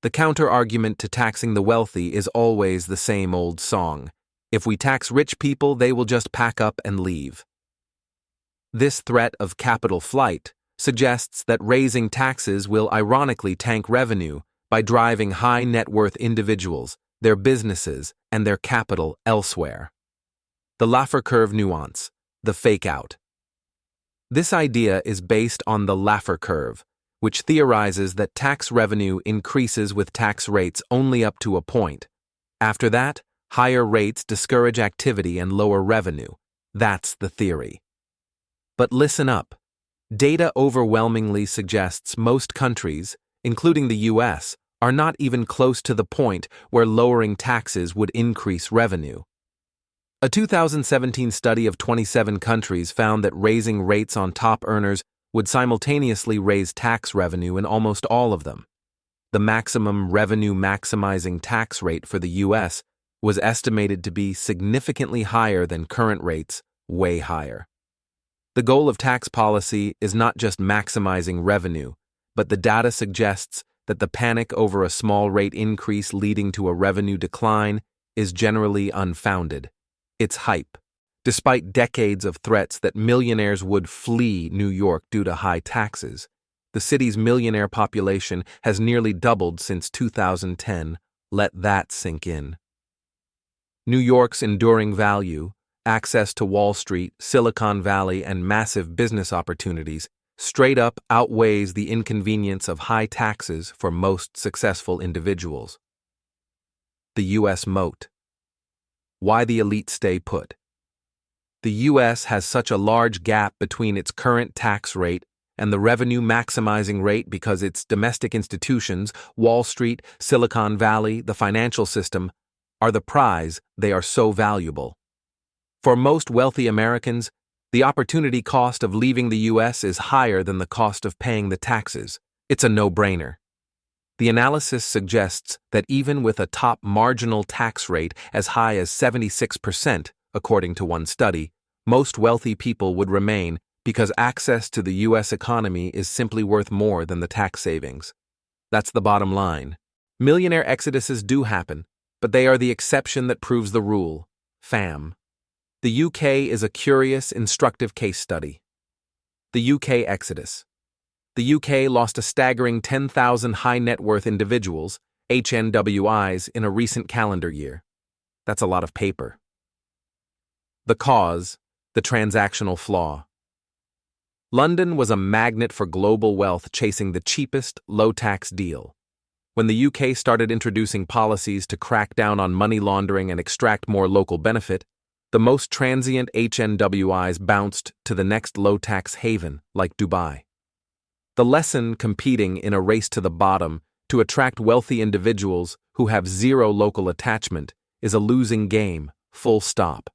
The counter-argument to taxing the wealthy is always the same old song. If we tax rich people, they will just pack up and leave. This threat of capital flight suggests that raising taxes will ironically tank revenue by driving high net worth individuals, their businesses, and their capital elsewhere. The Laffer Curve Nuance, the fake out. This idea is based on the Laffer Curve, which theorizes that tax revenue increases with tax rates only up to a point. After that, higher rates discourage activity and lower revenue. That's the theory. But listen up. Data overwhelmingly suggests most countries, including the US, are not even close to the point where lowering taxes would increase revenue. A 2017 study of 27 countries found that raising rates on top earners would simultaneously raise tax revenue in almost all of them. The maximum revenue maximizing tax rate for the US was estimated to be significantly higher than current rates, way higher. The goal of tax policy is not just maximizing revenue, but the data suggests that the panic over a small rate increase leading to a revenue decline is generally unfounded. It's hype. Despite decades of threats that millionaires would flee New York due to high taxes, the city's millionaire population has nearly doubled since 2010. Let that sink in. New York's enduring value, access to Wall Street, Silicon Valley, and massive business opportunities straight up outweighs the inconvenience of high taxes for most successful individuals. The U.S. Moat. Why the elite stay put. The U.S. has such a large gap between its current tax rate and the revenue maximizing rate because its domestic institutions, Wall Street, Silicon Valley, the financial system, are the prize. They are so valuable. For most wealthy Americans, the opportunity cost of leaving the U.S. is higher than the cost of paying the taxes. It's a no-brainer. The analysis suggests that even with a top marginal tax rate as high as 76%, according to one study, most wealthy people would remain because access to the U.S. economy is simply worth more than the tax savings. That's the bottom line. Millionaire exoduses do happen, but they are the exception that proves the rule. Fam. The UK is a curious, instructive case study. The UK exodus. The UK lost a staggering 10,000 high net worth individuals, HNWIs, in a recent calendar year. That's a lot of paper. The cause, the transactional flaw. London was a magnet for global wealth chasing the cheapest, low-tax deal. When the UK started introducing policies to crack down on money laundering and extract more local benefit, the most transient HNWIs bounced to the next low-tax haven, like Dubai. The lesson competing in a race to the bottom to attract wealthy individuals who have zero local attachment is a losing game, full stop.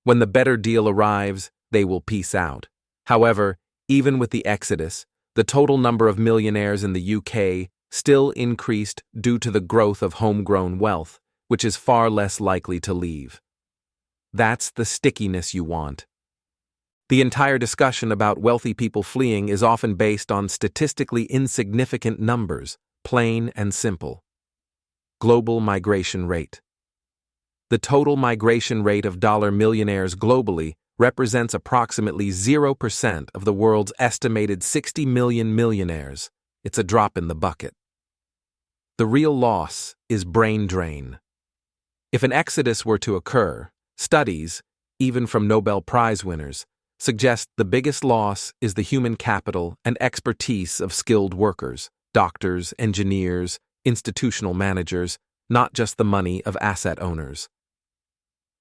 When the better deal arrives, they will peace out. However, even with the exodus, the total number of millionaires in the UK still increased due to the growth of homegrown wealth, which is far less likely to leave. That's the stickiness you want. The entire discussion about wealthy people fleeing is often based on statistically insignificant numbers, plain and simple. Global migration rate. The total migration rate of millionaires globally represents approximately 0% of the world's estimated 60 million millionaires. It's a drop in the bucket. The real loss is brain drain. If an exodus were to occur, studies, even from Nobel Prize winners, suggest the biggest loss is the human capital and expertise of skilled workers, doctors, engineers, institutional managers, not just the money of asset owners.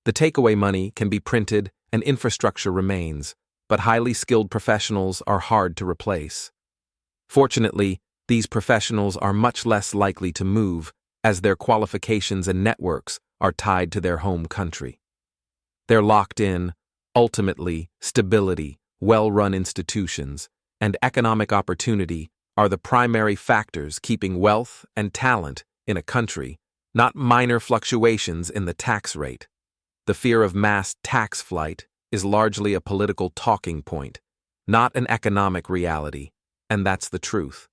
The takeaway money can be printed and infrastructure remains, but highly skilled professionals are hard to replace. Fortunately, these professionals are much less likely to move as their qualifications and networks are tied to their home country. They're locked in. Ultimately, stability, well-run institutions, and economic opportunity are the primary factors keeping wealth and talent in a country, not minor fluctuations in the tax rate. The fear of mass tax flight is largely a political talking point, not an economic reality, and that's the truth.